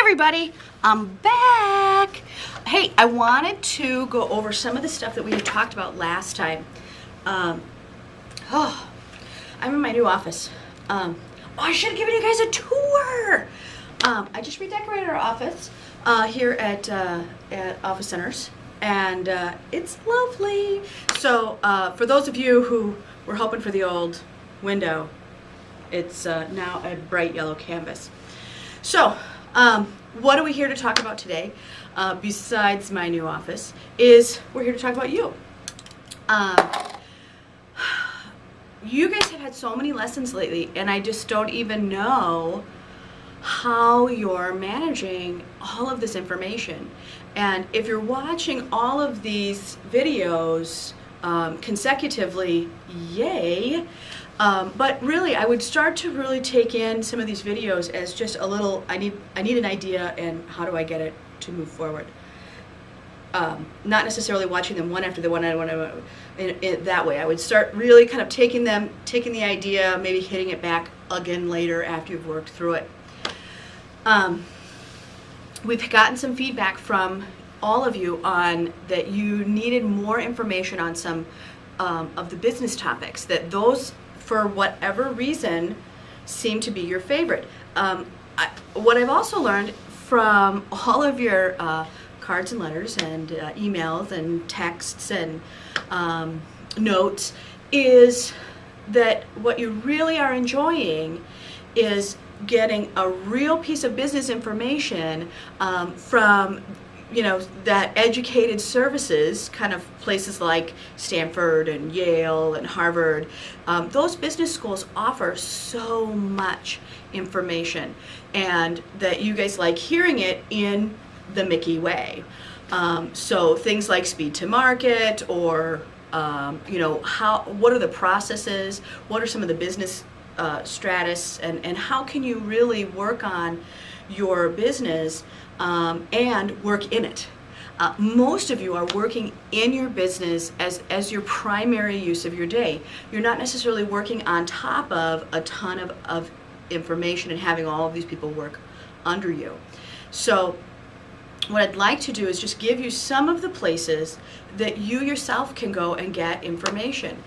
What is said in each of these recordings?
everybody, I'm back. Hey, I wanted to go over some of the stuff that we had talked about last time. I'm in my new office. I should have given you guys a tour. I just redecorated our office here at Office Centers, and it's lovely. So for those of you who were hoping for the old window, it's now a bright yellow canvas. So what are we here to talk about today, besides my new office, is we're here to talk about you. You guys have had so many lessons lately, and I just don't even know how you're managing all of this information. And if you're watching all of these videos consecutively, yay. But really, I would start to really take in some of these videos as just a little, I need an idea, and how do I get it to move forward? Not necessarily watching them one after the one, in that way. I would start really kind of taking the idea, maybe hitting it back again later after you've worked through it. We've gotten some feedback from all of you on that you needed more information on some of the business topics, that those, for whatever reason, seem to be your favorite. What I've also learned from all of your cards and letters and emails and texts and notes is that what you really are enjoying is getting a real piece of business information from, you know, that educated services, kind of places like Stanford and Yale and Harvard. Those business schools offer so much information, and that you guys like hearing it in the Mickey way. So things like speed to market, or you know, what are the processes, what are some of the business stratus, and how can you really work on your business and work in it. Most of you are working in your business as your primary use of your day. You're not necessarily working on top of a ton of information and having all of these people work under you. So what I'd like to do is just give you some of the places that you yourself can go and get information.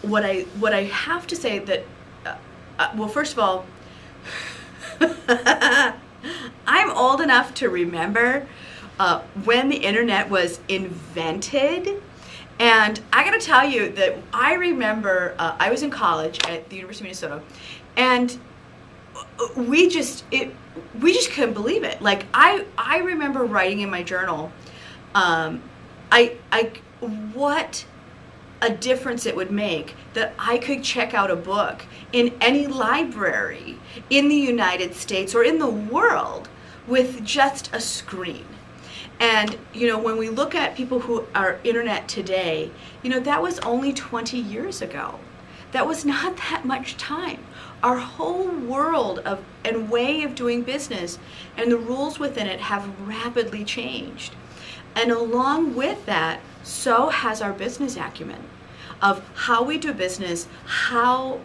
What I have to say that, well, first of all, I'm old enough to remember when the internet was invented, and I gotta tell you that I remember I was in college at the University of Minnesota, and we just couldn't believe it. Like I remember writing in my journal, what a difference it would make that I could check out a book in any library in the United States or in the world with just a screen. And, you know, when we look at people who are internet today, you know, that was only 20 years ago. That was not that much time. Our whole world and way of doing business and the rules within it have rapidly changed. And along with that, so has our business acumen of how we do business, how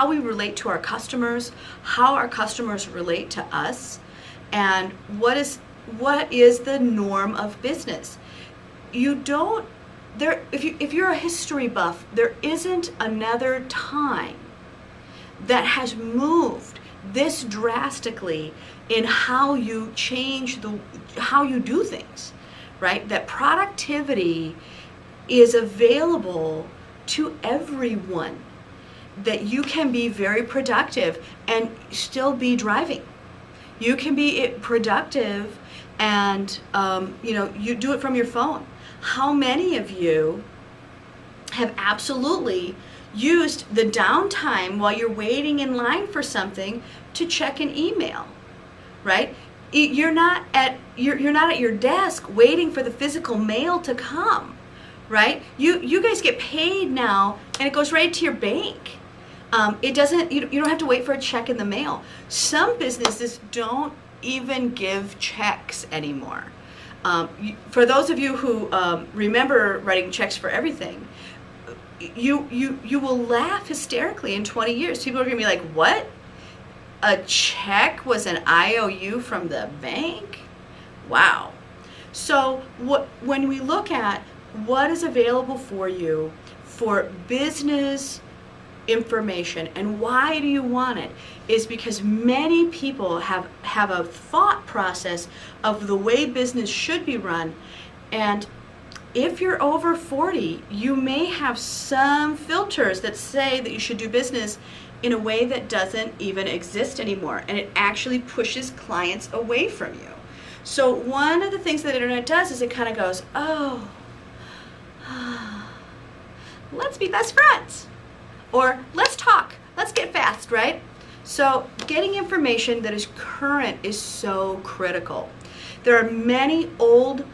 we relate to our customers, how our customers relate to us, and what is the norm of business. If you're a history buff, there isn't another time that has moved this drastically in how you change how you do things, right? That productivity is available to everyone, that you can be very productive and still be driving. You can be productive and you know, you do it from your phone. How many of you have absolutely used the downtime while you're waiting in line for something to check an email, right? You're not at your desk waiting for the physical mail to come, right? You guys get paid now, and it goes right to your bank. It doesn't. You don't have to wait for a check in the mail. Some businesses don't even give checks anymore. For those of you who remember writing checks for everything, you will laugh hysterically in 20 years. People are going to be like, what? a check was an IOU from the bank? Wow. So when we look at what is available for you for business information and why do you want it, is because many people have a thought process of the way business should be run. And if you're over 40, you may have some filters that say that you should do business in a way that doesn't even exist anymore, and it actually pushes clients away from you. So one of the things that the internet does is it kind of goes, oh, let's be best friends, or let's talk, let's get fast, right? So getting information that is current is so critical. There are many old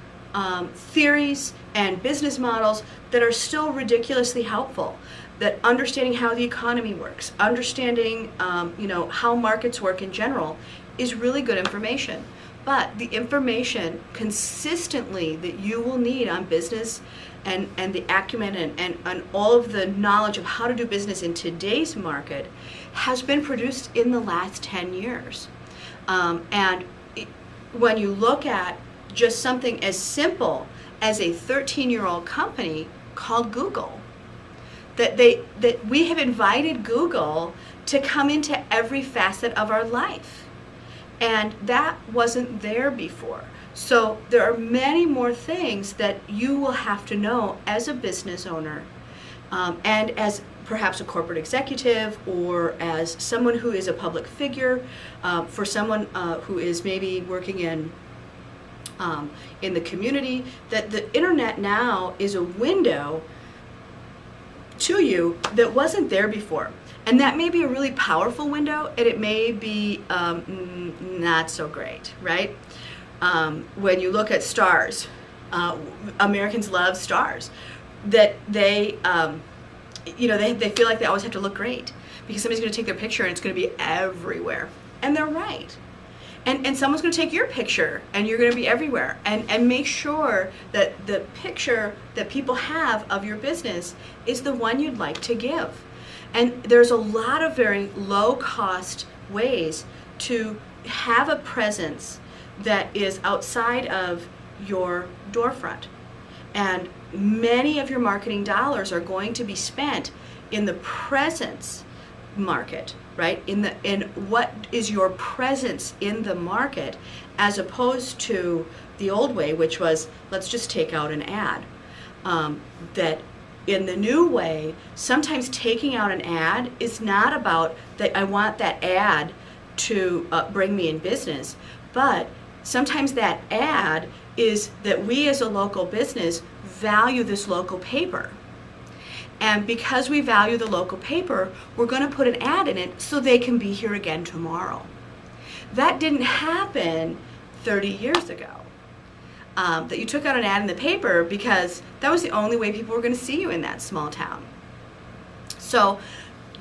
theories and business models that are still ridiculously helpful. That understanding how the economy works, understanding how markets work in general, is really good information. But the information consistently that you will need on business and the acumen and all of the knowledge of how to do business in today's market has been produced in the last 10 years. When you look at just something as simple as a 13-year-old company called Google, that we have invited Google to come into every facet of our life. And that wasn't there before. So there are many more things that you will have to know as a business owner, and as perhaps a corporate executive, or as someone who is a public figure, for someone who is maybe working in the community, that the internet now is a window to you that wasn't there before. And that may be a really powerful window, and it may be not so great, right? When you look at stars, Americans love stars. That they feel like they always have to look great because somebody's going to take their picture and it's going to be everywhere. And they're right. And someone's going to take your picture and you're going to be everywhere. And make sure that the picture that people have of your business is the one you'd like to give. And there's a lot of very low-cost ways to have a presence that is outside of your doorfront. And many of your marketing dollars are going to be spent in the presence market, right? In what is your presence in the market, as opposed to the old way, which was, let's just take out an ad. That in the new way, sometimes taking out an ad is not about that I want that ad to bring me in business, but sometimes that ad is that we as a local business value this local paper. And because we value the local paper, we're going to put an ad in it so they can be here again tomorrow. That didn't happen 30 years ago. That you took out an ad in the paper because that was the only way people were going to see you in that small town. So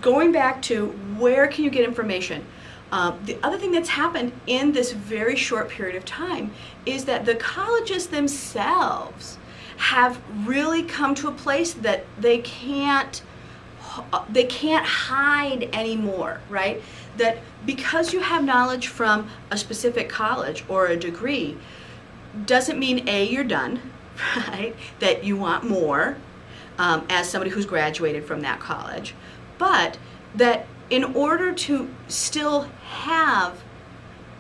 going back to where can you get information? The other thing that's happened in this very short period of time is that the colleges themselves have really come to a place that they can't hide anymore, right? That because you have knowledge from a specific college or a degree doesn't mean you're done, right? That you want more as somebody who's graduated from that college, but that in order to still have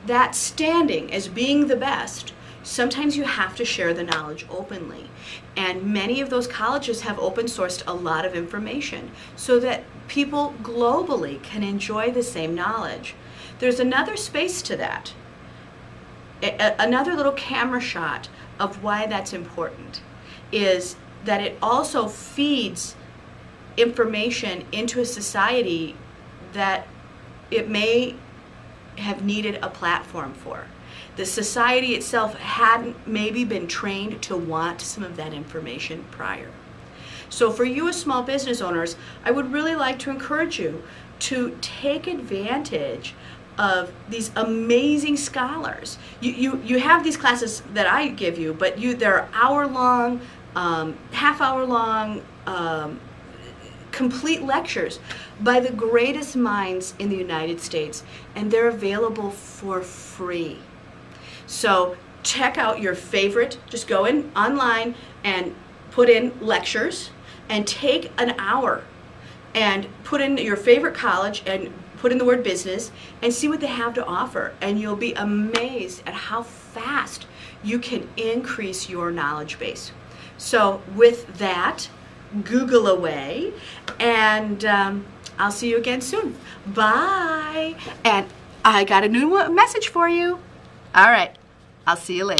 that standing as being the best, sometimes you have to share the knowledge openly. And many of those colleges have open sourced a lot of information so that people globally can enjoy the same knowledge. There's another space to that. Another little camera shot of why that's important is that it also feeds information into a society that it may have needed a platform for. The society itself hadn't maybe been trained to want some of that information prior. So for you as small business owners, I would really like to encourage you to take advantage of these amazing scholars. You have these classes that I give you, but there are hour-long, half-hour-long complete lectures by the greatest minds in the United States, and they're available for free. So check out your favorite, just go in online and put in lectures and take an hour and put in your favorite college and put in the word business and see what they have to offer, and you'll be amazed at how fast you can increase your knowledge base. So with that, Google away, and I'll see you again soon. Bye. And I got a new message for you. All right, I'll see you later.